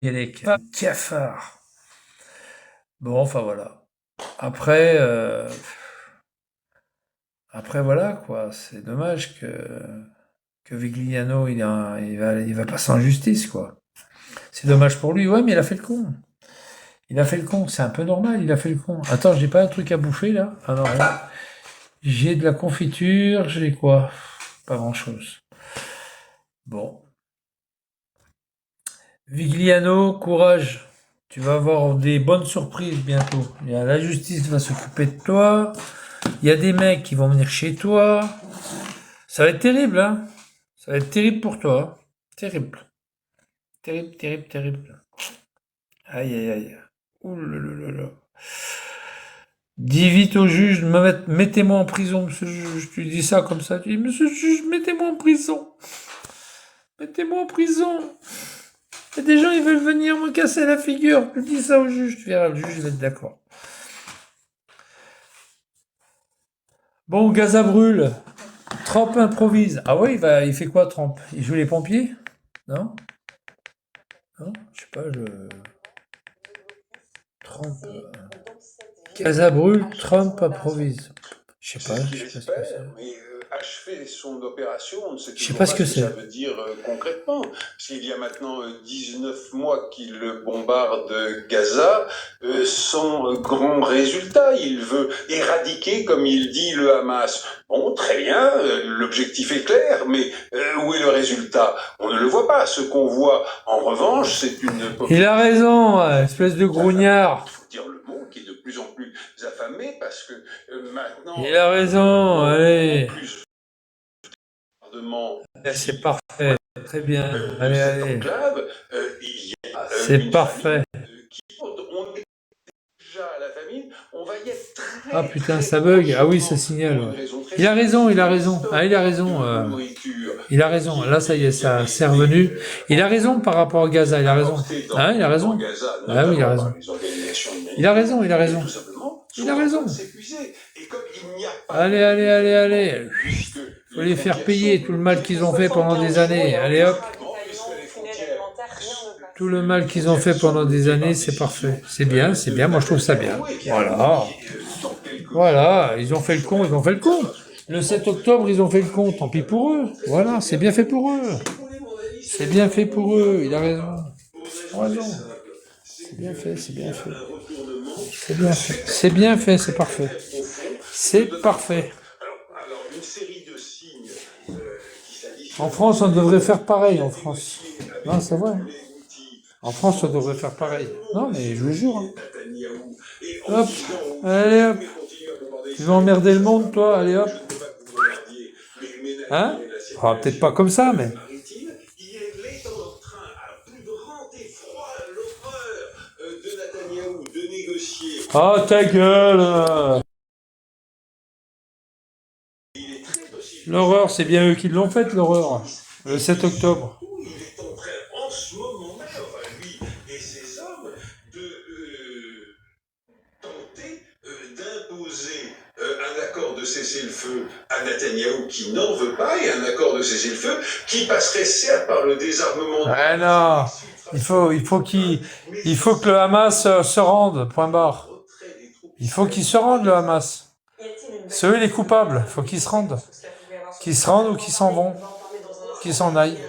avec un cafard. Bon, enfin voilà. Après, après voilà quoi. C'est dommage que Vigliano il va passer en justice quoi. C'est dommage pour lui. Ouais, mais il a fait le con. Il a fait le con. C'est un peu normal. Il a fait le con. Attends, j'ai pas un truc à bouffer là? Ah non, rien. J'ai de la confiture. J'ai quoi? Pas grand chose. Bon. Vigliano, courage. Tu vas avoir des bonnes surprises bientôt. La justice va s'occuper de toi. Il y a des mecs qui vont venir chez toi. Ça va être terrible, hein? Ça va être terrible pour toi. Terrible. Terrible, terrible, terrible. Aïe, aïe, aïe. Ouh là là là là. Dis vite au juge, mettez-moi en prison, monsieur le juge. Tu dis ça comme ça. Tu dis, monsieur le juge, mettez-moi en prison. Mettez-moi en prison. Il y a des gens, ils veulent venir me casser la figure. Tu dis ça au juge. Tu verras, le juge, il va être d'accord. Bon, Gaza brûle. Trump improvise. Ah ouais, il fait quoi, Trump? Il joue les pompiers? Non? Non? Je sais pas, Trump. Gaza brûle, Trump improvise. Je sais pas, je sais pas ce que c'est. Achever son opération, on ne sait Je sais toujours pas pas ce que ce que ça c'est. veut dire concrètement. Parce qu'il y a maintenant 19 mois qu'il bombarde Gaza, sans grand résultat. Il veut éradiquer, comme il dit, le Hamas. Bon, très bien, l'objectif est clair, mais où est le résultat? On ne le voit pas. Ce qu'on voit, en revanche, c'est une... Il a raison, espèce de grognard. Il faut dire le mot, qui est de plus en plus affamé, parce que maintenant... Il a raison, allez. C'est parfait, très bien. Allez, allez. C'est parfait. Ah putain, ça bug. Ah oui, ça signale. Ouais. Il a raison, il a raison. Ah, il a raison. Il a raison. Là, ça y est, ça c'est revenu. Il a raison par rapport à Gaza. Il a raison. Ah, il a raison. Ah oui, il a raison. Il a raison, il a raison. Il a raison. Allez, allez, allez, allez. Faut les faire payer tout le mal qu'ils ont fait pendant des années. Allez hop. Tout le mal qu'ils ont fait pendant des années, c'est parfait. C'est bien, c'est bien. Moi, je trouve ça bien. Voilà. Voilà. Ils ont fait le con, ils ont fait le con. Le 7 octobre, ils ont fait le con. Tant pis pour eux. Voilà. C'est bien fait pour eux. C'est bien fait pour eux. Il a raison. Il a raison. C'est bien fait, c'est bien fait. C'est bien fait. C'est bien fait, c'est parfait. C'est parfait. En France, on devrait faire pareil, en France. Non, c'est vrai. En France, on devrait faire pareil. Non, mais je vous jure. Hein. Hop, allez hop. Tu veux emmerder le monde, toi? Allez hop. Hein? Oh, peut-être pas comme ça, mais... Oh, ta gueule! L'horreur, c'est bien eux qui l'ont faite, l'horreur. Le 7 octobre. Cessez-le-feu à Netanyahou qui n'en veut pas, et un accord de cessez-le-feu qui passerait certes par le désarmement... Ah non, il faut que le Hamas se rende, point barre. Il faut qu'ils se rendent, le Hamas. C'est eux les coupables, il faut qu'ils se rendent. Qu'ils se rendent ou qu'ils s'en vont. Qu'ils s'en aillent.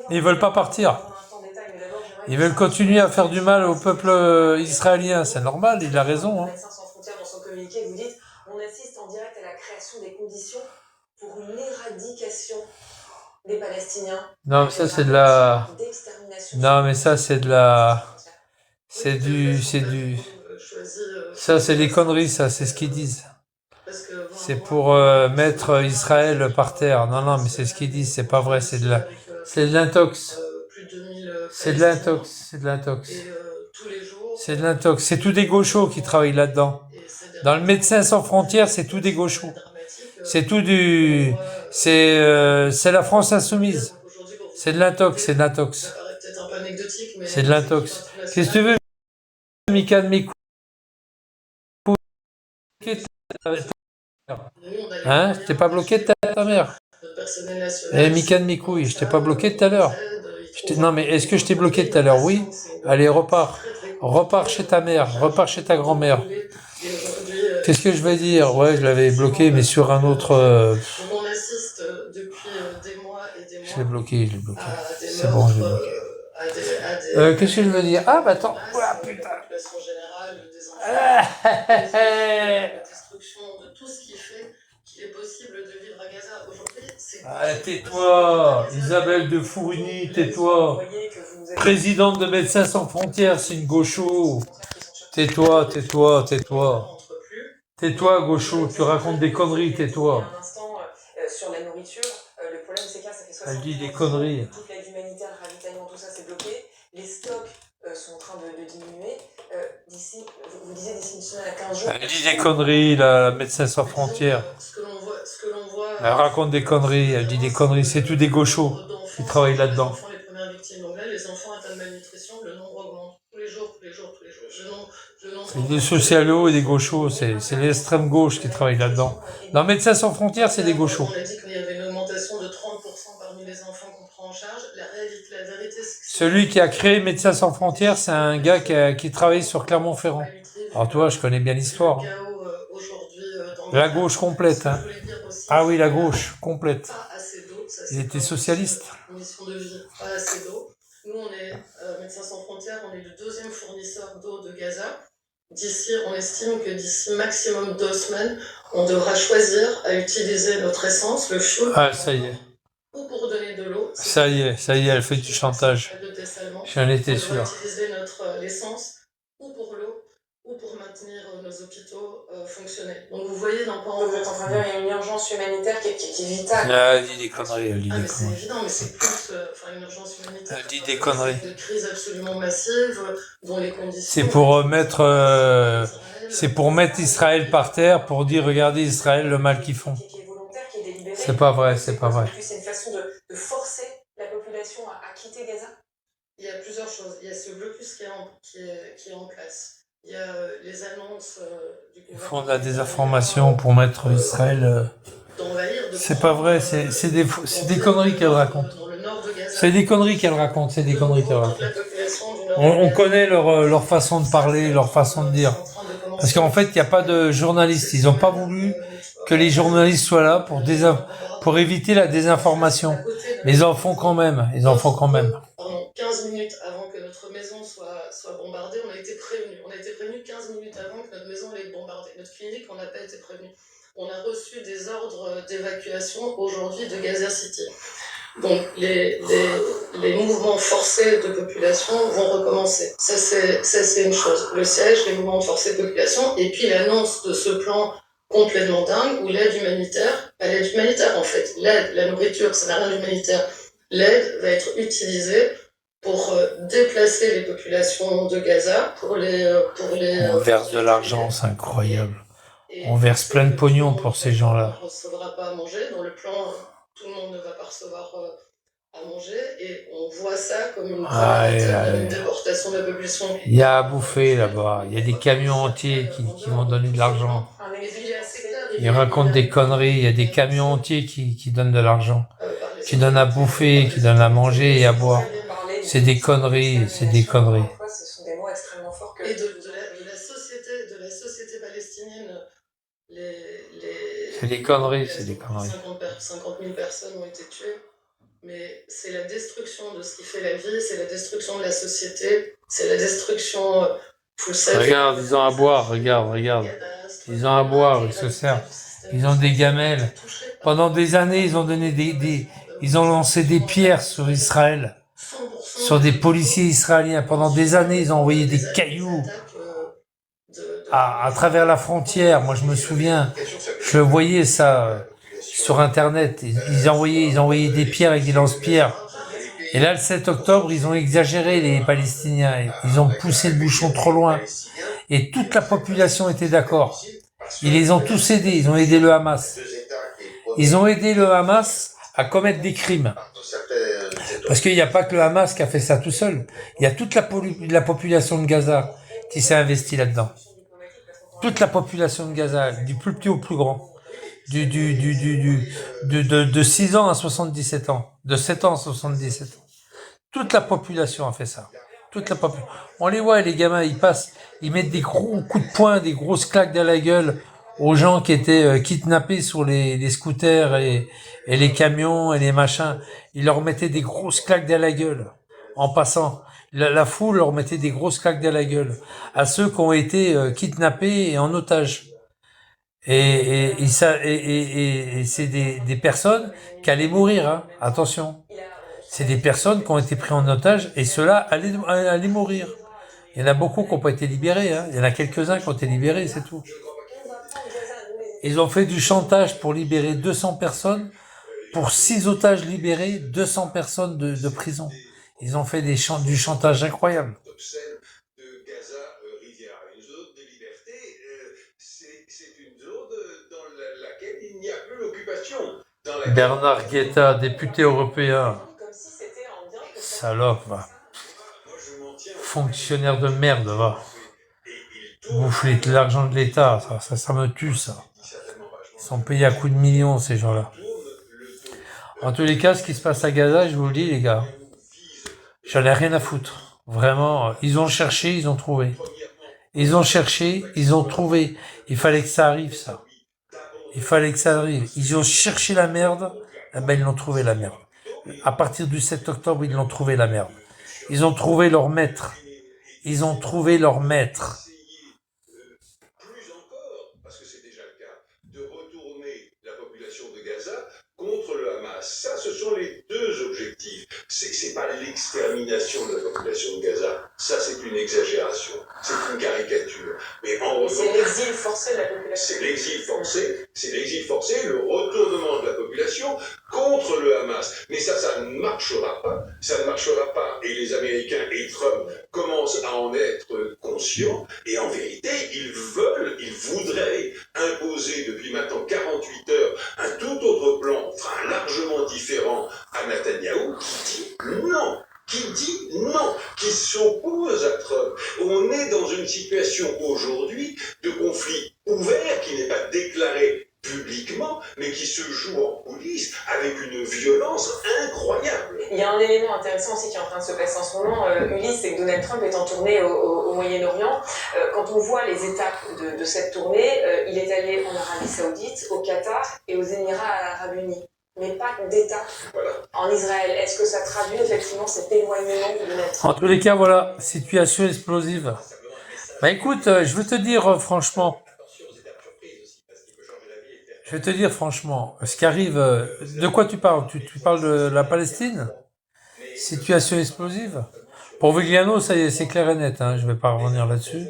Ils veulent pas partir. Ils veulent continuer à faire du mal au peuple israélien, c'est normal, il a raison. Hein. On assiste en direct à la création des conditions pour une éradication des Palestiniens. Non, mais ça c'est de la... Non, mais ça c'est de la... C'est du... Ça c'est des conneries, ça, c'est ce qu'ils disent. C'est pour mettre Israël par terre. Non, non, mais c'est ce qu'ils disent, c'est pas vrai, c'est de la... C'est de l'intox. C'est de l'intox, c'est de l'intox. C'est de l'intox. C'est tous des gauchos qui travaillent là-dedans. Dans le Médecins sans frontières, c'est tout des gauchos. C'est tout du... C'est la France insoumise. C'est de l'intox, c'est de l'intox. C'est de l'intox. Qu'est-ce que tu veux, Mika de Mikou? Hein? Je t'ai pas bloqué de ta mère. Eh, Mika de Mikouille, je t'ai pas bloqué tout à l'heure. Non, mais est-ce que je t'ai bloqué tout à l'heure? Oui. Allez, repars. Repars chez ta mère, repars chez ta grand-mère. Qu'est-ce que je vais dire? Ouais, je l'avais bloqué, mais sur un autre... On assiste depuis des mois et des mois. Je l'ai bloqué. C'est bon, je l'ai bloqué. Qu'est-ce que je veux dire? Ah, bah attends. Ouah, putain. La population générale, des enfants, la destruction de tout ce qui fait qu'il est possible de vivre à Gaza. Aujourd'hui, c'est... Ah, tais-toi, Isabelle de Fourigny, tais-toi. Présidente de Médecins Sans Frontières, c'est une gaucho. Tais-toi, tais-toi, tais-toi. Tais-toi, gaucho, tu racontes des conneries, tais-toi. Un instant, sur la nourriture, le problème c'est que là, ça fait 60 Elle dit des conneries. Toute l'aide humanitaire, le ravitaillement, tout ça c'est bloqué. Les stocks sont en train de diminuer. D'ici, vous disiez d'ici une semaine à 15 jours. Elle dit des conneries, la Médecins Sans Frontières. Ce que l'on voit, Elle raconte des conneries, elle dit des conneries, c'est tout des gauchos qui travaillent là-dedans. Les premières victimes. Donc là, les enfants atteints de malnutrition, le nombre augmente tous les jours. C'est des socialos et des gauchos, c'est l'extrême gauche qui travaille là-dedans. Dans Médecins Sans Frontières, c'est des gauchos. On a dit qu'il y avait une augmentation de 30% parmi les enfants qu'on prend en charge. La vérité, c'est que celui qui a créé Médecins Sans Frontières, c'est un gars qui travaille sur Clermont-Ferrand. Alors toi, je connais bien l'histoire. La gauche complète. Hein. Ah oui, la gauche complète. Il était socialiste. Mission de vie, pas assez d'eau. Nous, on est Médecins Sans Frontières, on est le deuxième fournisseur d'eau de Gaza. On estime que d'ici maximum 2 semaines, on devra choisir à utiliser notre essence, le fioul. Ah, ça y est. Ou pour donner de l'eau. Ça y est, elle fait du chantage. J'en étais sûr. On devra utiliser l'essence ou pour l'eau ou pour maintenir nos hôpitaux fonctionner. Donc vous voyez dans quoi vous êtes en train de dire, il y a une urgence humanitaire qui est vitale. Ah, elle dit des conneries, elle dit des conneries. C'est évident, mais c'est plus une urgence humanitaire. Elle dit des conneries. Une crise absolument massive, dont les conditions... C'est pour mettre Israël par terre, pour dire, regardez Israël, le mal qu'ils font. C'est pas vrai, c'est pas vrai. C'est une façon de forcer la population à quitter Gaza. Il y a plusieurs choses. Il y a ce blocus qui est en place. Il y a les annonces du gouvernement. Ils font de la désinformation pour mettre Israël... C'est pas vrai, c'est des conneries qu'elle raconte. C'est des conneries qu'elle raconte, c'est des conneries qu'elle raconte. On connaît leur façon de parler, leur façon de dire. Parce qu'en fait, il n'y a pas de journalistes. Ils n'ont pas voulu que les journalistes soient là pour éviter la désinformation. Mais ils en font quand même, 15 minutes avant que notre maison soit bombardée, on a été prévenus. On a été prévenus 15 minutes avant que notre maison allait être bombardée. Notre clinique, on n'a pas été prévenus. On a reçu des ordres d'évacuation aujourd'hui de Gaza City. Donc les mouvements forcés de population vont recommencer. Ça c'est une chose. Le siège, les mouvements forcés de population, et puis l'annonce de ce plan complètement dingue où l'aide humanitaire en fait, la nourriture, ça n'a rien d'humanitaire. L'aide va être utilisée pour déplacer les populations de Gaza, pour les on verse de l'argent, c'est incroyable. On verse plein de pognon pour ces gens-là. On ne recevra pas à manger. Dans le plan, tout le monde ne va pas recevoir à manger. Et on voit ça comme une déportation de la population. Il y a à bouffer là-bas. Il y a des camions entiers qui vont donner de l'argent. Ils racontent des conneries. Il y a des camions entiers qui donnent de l'argent. Qui donnent à bouffer, qui donnent à manger et à boire. C'est des conneries, c'est des conneries. Ce sont des mots extrêmement forts. Et de la société palestinienne, c'est des conneries, c'est des conneries. 50 000 personnes ont été tuées, mais c'est la destruction de ce qui fait la vie, c'est la destruction de la société, c'est la destruction... Regarde, ils ont à boire, regarde. Ils ont à boire, ils se servent. Ils ont des gamelles. Pendant des années, ils ont donné ils ont lancé des pierres sur Israël, sur des policiers israéliens. Pendant des années, ils ont envoyé des cailloux à travers la frontière. Moi, je me souviens, je voyais ça sur Internet. Ils envoyaient des pierres avec des lance-pierres. Et là, le 7 octobre, ils ont exagéré, les Palestiniens. Ils ont poussé le bouchon trop loin. Et toute la population était d'accord. Ils les ont tous aidés. Ils ont aidé le Hamas. Ils ont aidé le Hamas à commettre des crimes. Parce qu'il n'y a pas que le Hamas qui a fait ça tout seul. Il y a toute la population de Gaza qui s'est investie là-dedans. Toute la population de Gaza, du plus petit au plus grand. De 6 ans à 77 ans. De 7 ans à 77 ans. Toute la population a fait ça. Toute la population. On les voit, les gamins, ils passent, ils mettent des gros coups de poing, des grosses claques dans la gueule aux gens qui étaient kidnappés sur les scooters et les camions et les machins. Ils leur mettaient des grosses claques dans la gueule en passant. La foule leur mettait des grosses claques dans la gueule à ceux qui ont été kidnappés et en otage. Et c'est des personnes qui allaient mourir, hein. Attention. C'est des personnes qui ont été prises en otage et ceux-là allaient mourir. Il y en a beaucoup qui n'ont pas été libérés, hein. Il y en a quelques-uns qui ont été libérés, c'est tout. Ils ont fait du chantage pour libérer 200 personnes. Pour 6 otages libérés, 200 personnes de prison. Ils ont fait du chantage incroyable. De Gaza, rivière, une zone de liberté, c'est une zone dans laquelle il n'y a plus l'occupation. Bernard Guetta, député européen. Salope, va. Fonctionnaire de merde, va. Bouffer de l'argent de l'État, ça me tue, ça. Ils sont payés à coups de millions, ces gens-là. En tous les cas, ce qui se passe à Gaza, je vous le dis, les gars, j'en ai rien à foutre. Vraiment, ils ont cherché, ils ont trouvé. Ils ont cherché, ils ont trouvé. Il fallait que ça arrive, ça. Il fallait que ça arrive. Ils ont cherché la merde, eh ben ils l'ont trouvé, la merde. À partir du 7 octobre, ils l'ont trouvé, la merde. Ils ont trouvé leur maître. Ils ont trouvé leur maître. Plus encore, parce que c'est déjà le cas, de retourner la population de Gaza contre le Hamas. Ça, ce sont les deux objectifs. C'est pas l'extermination de la population de Gaza. Ça, c'est une exagération. C'est une caricature. Mais en revanche, c'est l'exil forcé de la population. C'est l'exil forcé, le retournement de la population contre le Hamas. Mais ça ne marchera pas. Ça ne marchera pas. Et les Américains et Trump commencent à en être conscients. Et en vérité, ils voudraient imposer depuis maintenant 48 heures un tout autre plan, enfin largement différent à Netanyahou, qui s'oppose à Trump. On est dans une situation aujourd'hui de conflit ouvert qui n'est pas déclaré publiquement, mais qui se joue en coulisses avec une violence incroyable. Il y a un élément intéressant aussi qui est en train de se passer en ce moment, Ulysse, c'est que Donald Trump est en tournée au Moyen-Orient. Quand on voit les étapes de cette tournée, il est allé en Arabie Saoudite, au Qatar et aux Émirats Arabes Unis. Mais pas d'État en Israël. Est-ce que ça traduit effectivement cet éloignement de Donald Trump ? En tous les cas, voilà, situation explosive. Bah écoute, je veux te dire franchement, ce qui arrive, de quoi tu parles ? Tu parles de la Palestine ? Situation explosive ? Pour Vigliano, ça y est, c'est clair et net, hein, je vais pas revenir là-dessus.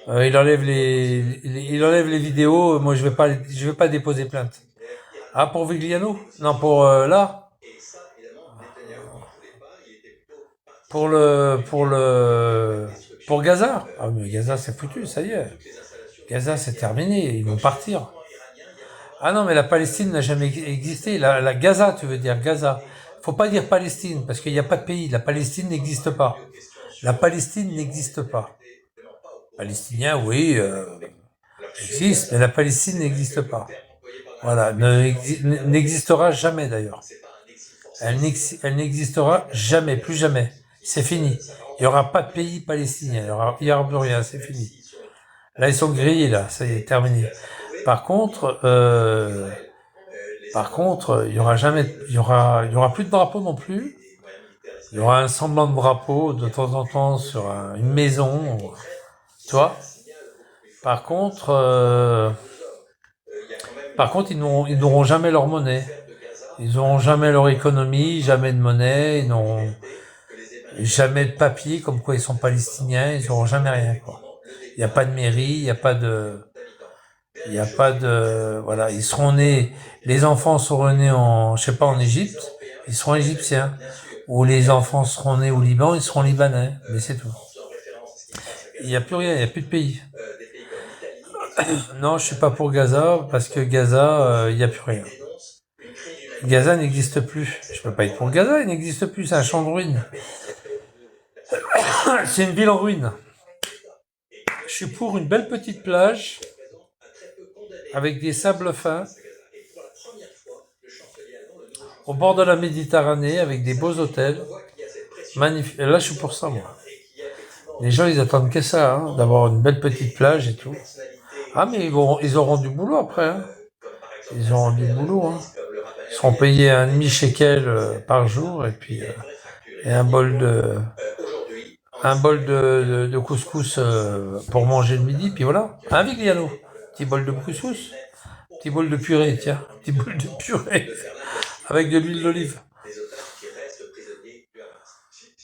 Il enlève les vidéos, moi je vais pas déposer plainte. Ah, pour Vigliano ? Non, pour là ? Pour Gaza ? Ah mais Gaza c'est foutu, ça y est. Gaza c'est terminé, ils vont partir. Ah non, mais la Palestine n'a jamais existé. La Gaza, tu veux dire, Gaza. Faut pas dire Palestine, parce qu'il n'y a pas de pays. La Palestine n'existe pas. La Palestine n'existe pas. Palestinien, oui, existe, mais la Palestine n'existe pas. Voilà, n'existera jamais d'ailleurs. Elle n'existera jamais, plus jamais. C'est fini. Il n'y aura pas de pays palestinien. Il y aura plus rien, c'est fini. Là, ils sont grillés, là, c'est terminé. Par contre, il y aura plus de drapeau non plus. Il y aura un semblant de drapeau de temps en temps sur une maison, tu vois. Par contre, ils n'auront jamais leur monnaie. Ils n'auront jamais leur économie, jamais de monnaie, ils n'auront jamais de papier, comme quoi ils sont palestiniens, ils n'auront jamais rien, quoi. Il n'y a pas de mairie, il n'y a pas de, voilà, ils seront nés, les enfants seront nés en Égypte, ils seront égyptiens. Ou les enfants seront nés au Liban, ils seront libanais, mais c'est tout. Il n'y a plus rien, il n'y a plus de pays. Non, je suis pas pour Gaza, parce que Gaza, il n'y a plus rien. Gaza n'existe plus. Je peux pas être pour Gaza, il n'existe plus, c'est un champ de ruines. C'est une ville en ruine. Je suis pour une belle petite plage, avec des sables fins, au bord de la Méditerranée, avec des beaux hôtels, magnifique. Et là, je suis pour ça, moi. Les gens, ils attendent que ça, hein, d'avoir une belle petite plage et tout. Ah, mais ils auront du boulot après, hein. Ils auront du boulot, hein. Ils seront payés un demi-shekel par jour et puis et un bol de couscous pour manger le midi, puis voilà. Un Vigliano, petit bol de couscous, petit bol de purée, tiens, petit bol de purée avec de l'huile d'olive.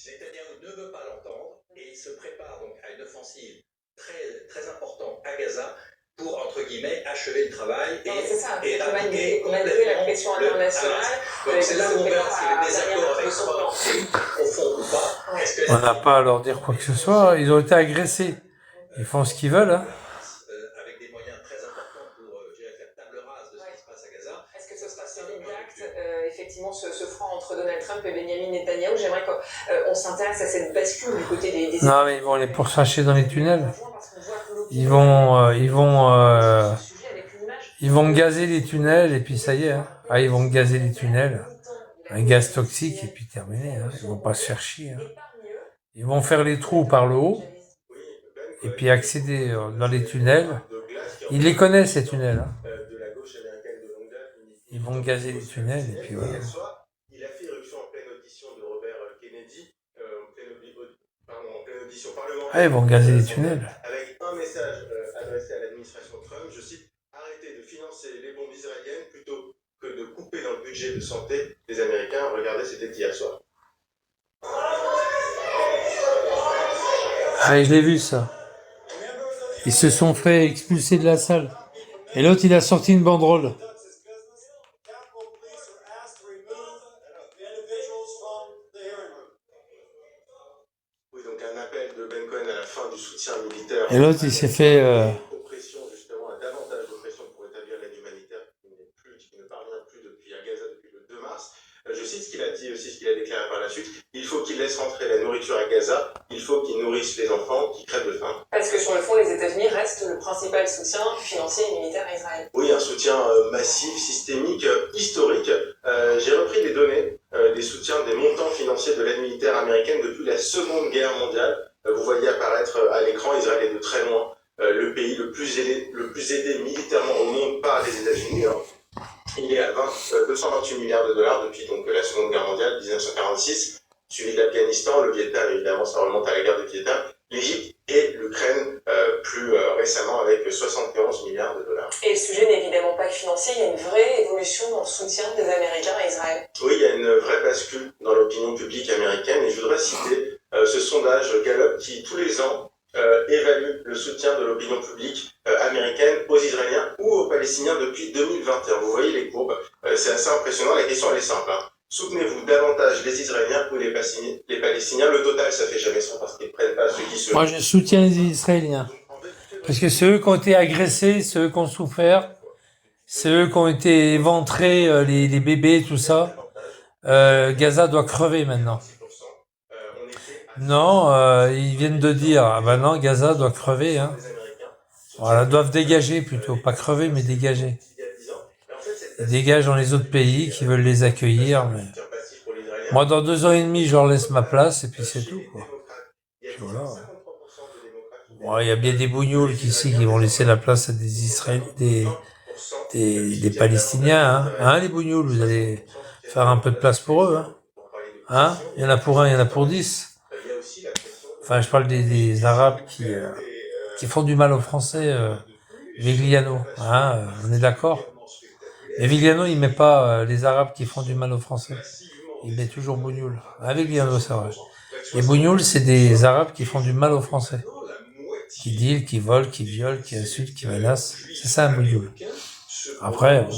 Netanyahou ne veut pas l'entendre et il se prépare donc à une offensive très importante à Gaza pour, entre guillemets, achever le travail et malgré la pression internationale. Donc c'est là où on verra s'il y a des désaccords avec Trump au fond ou pas. On n'a pas à leur dire quoi que ce soit, ils ont été agressés. Ils font ce qu'ils veulent, hein. Avec des moyens très importants pour faire table rase de ce qui se passe à Gaza. Est-ce que ce sera celui d'acte, effectivement, ce front entre Donald Trump et Benjamin Netanyahou? J'aimerais qu'on s'intéresse à cette bascule du côté des Non, mais ils vont les pourchacher dans les tunnels. Ils vont gazer les tunnels et puis ça y est. Hein. Ah, ils vont gazer les tunnels. Un gaz toxique et puis terminé. Hein. Ils vont pas se faire chier. Hein. Ils vont faire les trous par le haut et puis accéder dans les tunnels. Ils les connaissent ces tunnels. Hein. Ils vont gazer les tunnels et puis voilà. Il a fait irruption en pleine audition de Robert Kennedy, en pleine audition parlementaire. Ah, ils vont gazer les tunnels. Avec un message adressé à l'administration Trump, je cite, arrêtez de financer les bombes israéliennes plutôt que de couper dans le budget de santé des Américains. Regardez, c'était hier soir. Ah, je l'ai vu ça. Ils se sont fait expulser de la salle. Et l'autre, il a sorti une banderole. Oui, donc un appel de Ben Cohen à la fin du soutien militaire. Et l'autre, il s'est fait... Oppression, justement, davantage d'oppression pour établir l'aide humanitaire qui ne parvient plus depuis à Gaza depuis le 2 mars. Je cite ce qu'il a dit aussi, ce qu'il a déclaré par la suite. Il faut qu'il laisse rentrer la nourriture à Gaza. Il faut qu'il nourrisse les enfants qui crèvent de faim. Parce que sur le fond, les États-Unis restent le principal soutien financier et militaire à Israël. Oui, un soutien massif, systémique, historique. J'ai repris les données des soutiens des montants financiers de l'aide militaire américaine depuis la Seconde Guerre mondiale. Vous voyez apparaître à l'écran, Israël est de très loin le pays le plus aidé militairement au monde par les États-Unis. Hein. Il est à 228 milliards de dollars depuis donc, la Seconde Guerre mondiale, 1946, suivi de l'Afghanistan, le Vietnam, évidemment, ça remonte à la guerre du Vietnam, l'Égypte et l'Ukraine plus récemment avec 71 milliards de dollars. Et le sujet n'est évidemment pas que financier, il y a une vraie évolution dans le soutien des Américains à Israël. Oui, il y a une vraie bascule dans l'opinion publique américaine et je voudrais citer ce sondage Gallup qui, tous les ans, évalue le soutien de l'opinion publique américaine aux Israéliens ou aux Palestiniens depuis 2021. Vous voyez les courbes, c'est assez impressionnant. La question elle est simple. Hein. Soutenez-vous davantage les Israéliens ou les Palestiniens? Le total, ça fait jamais 100 parce qu'ils ne prennent pas ceux qui se... Moi, je soutiens les Israéliens. Parce que c'est eux qui ont été agressés, c'est eux qui ont souffert, c'est eux qui ont été éventrés, les bébés, tout ça. Gaza doit crever maintenant. Non, ils viennent de dire, ah ben non, Gaza doit crever. Hein. Voilà, doivent dégager plutôt, pas crever, mais dégager. Ils dégagent dans les autres pays qui veulent les accueillir. Mais... Moi, dans 2 ans et demi, je leur laisse ma place et puis c'est tout. Quoi. Puis voilà. Bon, il y a bien des bougnoules ici qui vont laisser la place à des Israéliens, des Palestiniens. Hein, les bougnoules, vous allez faire un peu de place pour eux. Hein, il y en a pour 1, il y en a pour 10. Enfin, je parle des Arabes qui font du mal aux Français, Vigliano, hein, on est d'accord. Mais Vigliano, il met pas les Arabes qui font du mal aux Français. Il met toujours Bougnoul. Ah, Vigliano, c'est vrai. Et Bougnoul, c'est des Arabes qui font du mal aux Français. Qui dealent, qui volent, qui violent, qui insultent, qui menacent. C'est ça, un Bougnoul. Après, bon,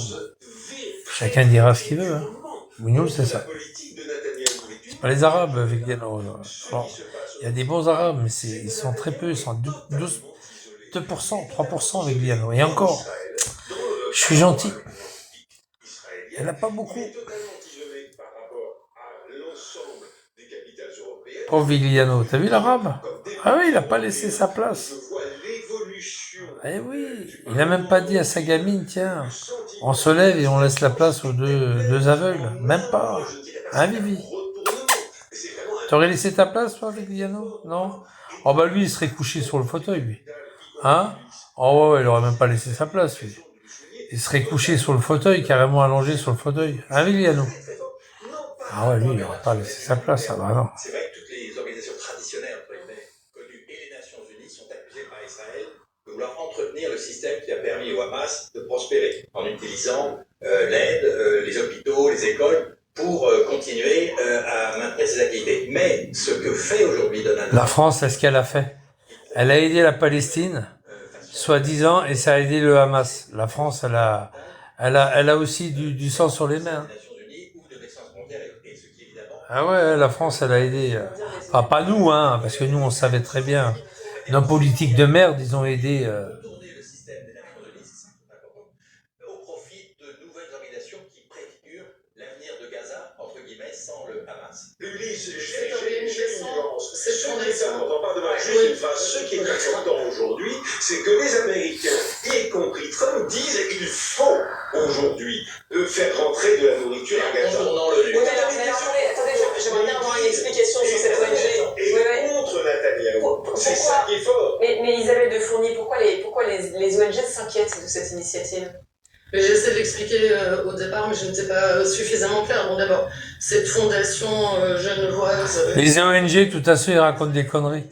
chacun dira ce qu'il veut. Hein. Bougnoul, c'est ça. C'est pas les Arabes, Vigliano. Il y a des bons Arabes, mais ils sont très peu, ils sont 2%, 3% avec Vigliano. Et encore, je suis gentil. Il n'y en a pas beaucoup. Pauvre Vigliano, t'as vu l'Arabe? Ah oui, il n'a pas laissé sa place. Eh oui, il n'a même pas dit à sa gamine, tiens, on se lève et on laisse la place aux deux aveugles. Même pas. Hein, Vivi? T'aurais laissé ta place, toi, avec Vigliano? Non? Oh bah lui, il serait couché sur le fauteuil, lui. Hein? Oh ouais, il aurait même pas laissé sa place, lui. Il serait couché sur le fauteuil, carrément allongé sur le fauteuil. Hein, Vigliano? Ah ouais, lui, il aurait pas laissé sa place, ah bah non. C'est vrai que toutes les organisations traditionnelles, entre guillemets, connues, et les Nations Unies sont accusées par Israël de vouloir entretenir le système qui a permis au Hamas de prospérer en utilisant l'aide, les hôpitaux, les écoles pour continuer à maintenir ses activités. Mais ce que fait aujourd'hui Donald La France, c'est ce qu'elle a fait. Elle a aidé la Palestine, soi-disant, et ça a aidé le Hamas. La France, elle a aussi du sang sur les mains. Ah ouais, la France, elle a aidé. Enfin, pas nous, hein, parce que nous, on savait très bien. Nos politiques de merde, ils ont aidé. Tourner le système des Nations Unies, c'est ça qui est important, au profit de nouvelles organisations qui préfigurent l'avenir de Gaza, entre guillemets, sans le Hamas. Ulysse, j'ai une nuance. Ce qui est important, pardonnez-moi, juste une phrase. Ce qui est important aujourd'hui, c'est que les Américains, y compris Trump, disent qu'il faut aujourd'hui faire rentrer de la nourriture à Gaza. Tournant le Oui, mais attendez, j'aimerais bien avoir une explication sur cette ONG. Et contre Netanyahou. C'est ça qui est fort. Mais Isabelle de Fourny, pourquoi les ONG s'inquiètent de cette initiative? Mais j'essaie de l'expliquer au départ, mais je n'étais pas suffisamment claire. Bon, d'abord, cette fondation genevoise... Les ONG, tout à fait, ils racontent des conneries.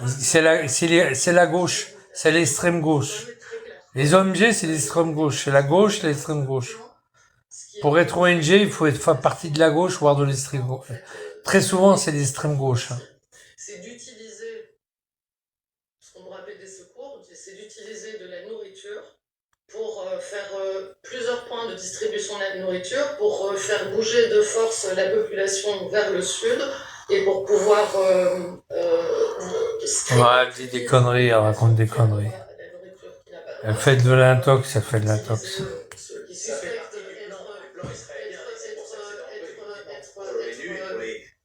C'est la gauche, c'est l'extrême gauche. Les ONG, c'est l'extrême gauche, c'est la gauche, l'extrême gauche. Pour être ONG, il faut faire partie de la gauche, voire de l'extrême gauche. Très souvent, c'est l'extrême gauche. C'est d'utiliser ce qu'on pourrait appeler des secours, c'est d'utiliser de la nourriture pour faire plusieurs points de distribution de la nourriture, pour faire bouger de force la population vers le sud, et pour pouvoir... elle dit des conneries, elle raconte des conneries. Elle fait de l'intox, elle fait de l'intox.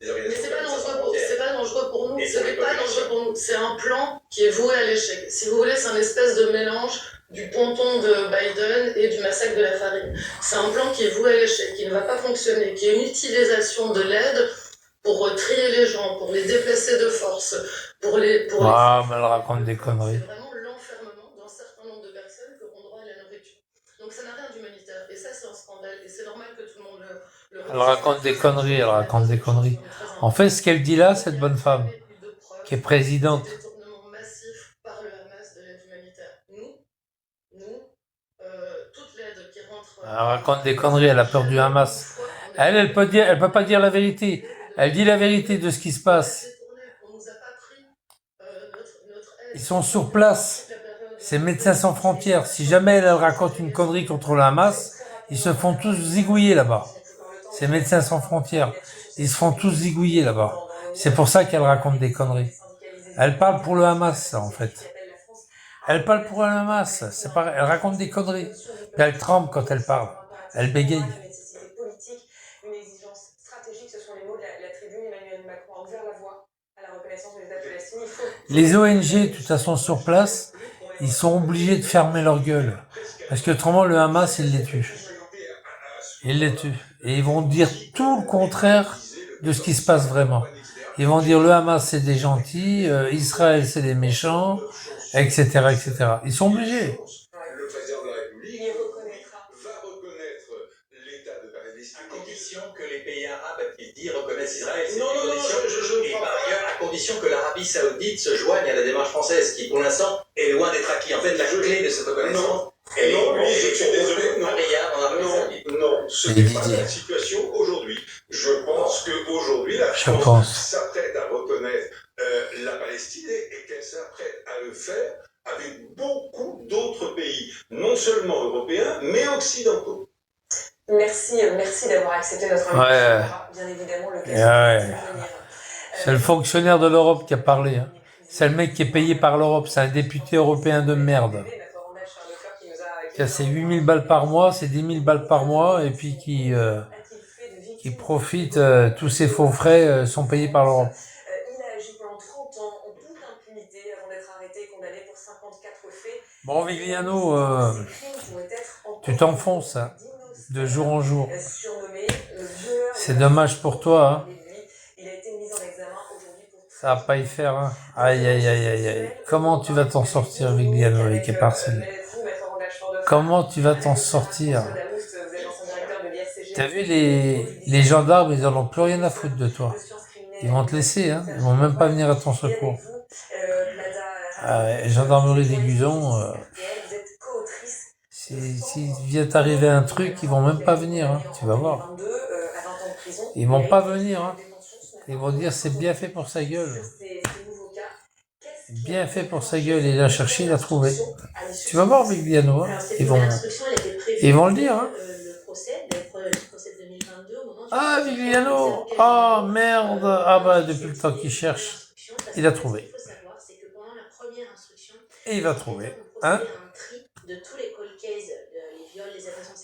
Mais c'est pas dangereux pour nous, ce n'est pas dangereux pour nous, c'est un plan qui est voué à l'échec. Si vous voulez, c'est un espèce de mélange du ponton de Biden et du massacre de la farine. C'est un plan qui est voué à l'échec, qui ne va pas fonctionner, qui est une utilisation de l'aide pour trier les gens, pour les déplacer de force, pour les... Ah, mais elle raconte des conneries. C'est vraiment l'enfermement d'un certain nombre de personnes qui auront droit à la nourriture. Donc ça n'a rien d'humanitaire, et ça c'est un scandale, et c'est normal que tout le monde le Elle raconte des conneries, elle raconte des conneries. En fait, ce qu'elle dit là, cette bonne femme, qui est présidente. Détournement massif par le Hamas de l'aide humanitaire. Toute l'aide qui rentre... Elle raconte des conneries, elle a peur du Hamas. Elle peut pas dire la vérité. Elle dit la vérité de ce qui se passe. Ils sont sur place. C'est Médecins sans frontières. Si jamais elle raconte une connerie contre le Hamas, ils se font tous zigouiller là-bas. C'est Médecins sans frontières. Ils se font tous zigouiller là-bas. C'est pour ça qu'elle raconte des conneries. Elle parle pour le Hamas, en fait. Elle parle pour le Hamas. C'est pareil. Elle raconte des conneries. Et elle tremble quand elle parle. Elle bégaye. Une exigence stratégique, ce sont les mots de la tribune. Emmanuel Macron a ouvert la voie à la reconnaissance de l'État palestinien. Les ONG, de toute façon, sur place, ils sont obligés de fermer leur gueule. Parce que autrement, le Hamas, il les tue. Il les tue. Et ils vont dire tout le contraire de ce qui se passe vraiment. Ils vont dire le Hamas, c'est des gentils, Israël, c'est des méchants, etc., etc. Ils sont obligés. Le président de la République va reconnaître l'État de Palestine. À condition que les pays arabes qui disent reconnaissent Israël. Non, je et par ailleurs, à condition que l'Arabie Saoudite se joigne à la démarche française, qui pour l'instant est loin d'être acquis. En fait, la clé de cette reconnaissance. Je suis désolé, non. Non, ce n'est pas Didier. la situation aujourd'hui. Je pense qu'aujourd'hui, la France s'apprête à reconnaître la Palestine et qu'elle s'apprête à le faire avec beaucoup d'autres pays, non seulement européens, mais occidentaux. Merci d'avoir accepté notre invitation. Ouais. Bien évidemment, le Ouais. C'est le fonctionnaire de l'Europe qui a parlé. Hein. C'est le mec qui est payé par l'Europe. C'est un député européen de merde. Qui a ses 8000 balles par mois, ses 10 000 balles par mois, et puis qui profite, tous ses faux frais sont payés par l'Europe. Il a agi pendant 30 ans en toute impunité avant d'être arrêté et condamné pour 54 faits. Bon, Vigliano, tu t'enfonces hein, de jour en jour. C'est dommage pour toi. Hein. Il a été mis en examen Ça va pas y faire, hein. Aïe, aïe, aïe, aïe, aïe. Comment tu vas t'en sortir, Vigliano, avec Eparcelle? Comment tu vas t'en sortir? T'as vu, les gendarmes, ils en ont plus rien à foutre de toi. Ils vont te laisser, hein. Ils vont même pas venir à ton secours. Gendarmerie des Guzons, s'il vient t'arriver un truc, ils vont même pas venir, hein. Tu vas voir. Ils vont pas venir, hein. Ils vont dire c'est bien fait pour sa gueule. Bien fait pour sa gueule, il a cherché, il a trouvé. Tu vas voir Vigliano, hein. Ils vont le dire, hein. Ah, Vigliano! Ah, merde! Ah bah, depuis le temps qu'il cherche, il a trouvé. Et il va trouver, hein?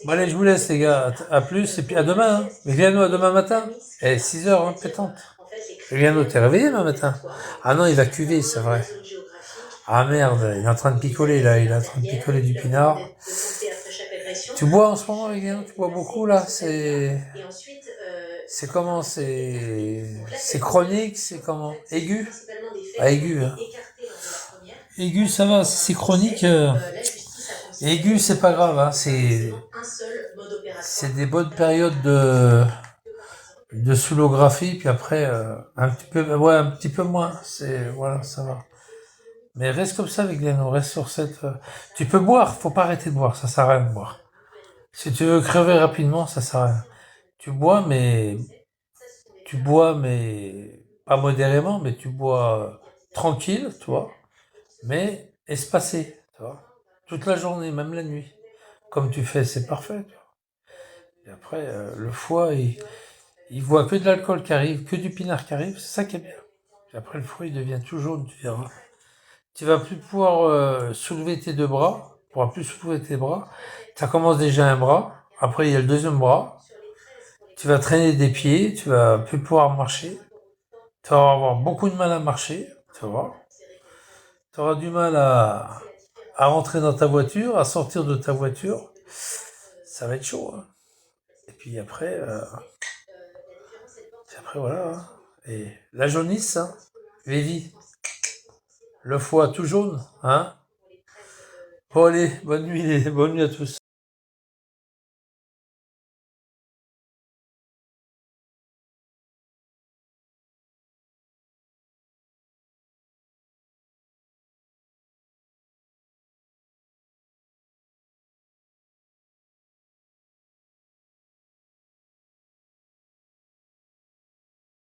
Bon allez, je vous laisse les gars, à plus, et puis à demain, hein. Vigliano, à demain matin. 6h, hein, pétante. Vigliano, t'es réveillé demain matin? Ah non, il va cuver, c'est vrai. Ah merde, il est en train de picoler là, il est en train de picoler du pinard. Tu bois en ce moment, Vigliano? Tu bois beaucoup là? C'est comment? C'est chronique? C'est comment? Aigu? Ah, aigu, hein. Aigu, ça va, c'est chronique. Aigu, c'est pas grave, hein. C'est des bonnes périodes de sous-lographie, puis après, un petit peu moins. Voilà, ça va. Mais reste comme ça, Vigliano, reste sur cette. Tu peux boire, faut pas arrêter de boire, ça sert à rien de boire. Si tu veux crever rapidement, ça sert à rien. Tu bois, mais pas modérément, mais tu bois tranquille, tu vois, mais espacé, tu vois, toute la journée, même la nuit. Comme tu fais, c'est parfait, tu vois. Et après, le foie, il voit que de l'alcool qui arrive, que du pinard qui arrive, c'est ça qui est bien. Et après, le foie, il devient tout jaune, tu verras. Tu vas plus pouvoir soulever tes deux bras, tu pourras plus soulever tes bras. Ça commence déjà un bras, après il y a le deuxième bras. Tu vas traîner des pieds, tu vas plus pouvoir marcher. Tu vas avoir beaucoup de mal à marcher, tu vois. Tu auras du mal à rentrer dans ta voiture, à sortir de ta voiture. Ça va être chaud, hein. Et puis après, voilà, hein. Et la jaunisse, hein, Lévi, le foie tout jaune, hein. Bon allez, bonne nuit à tous.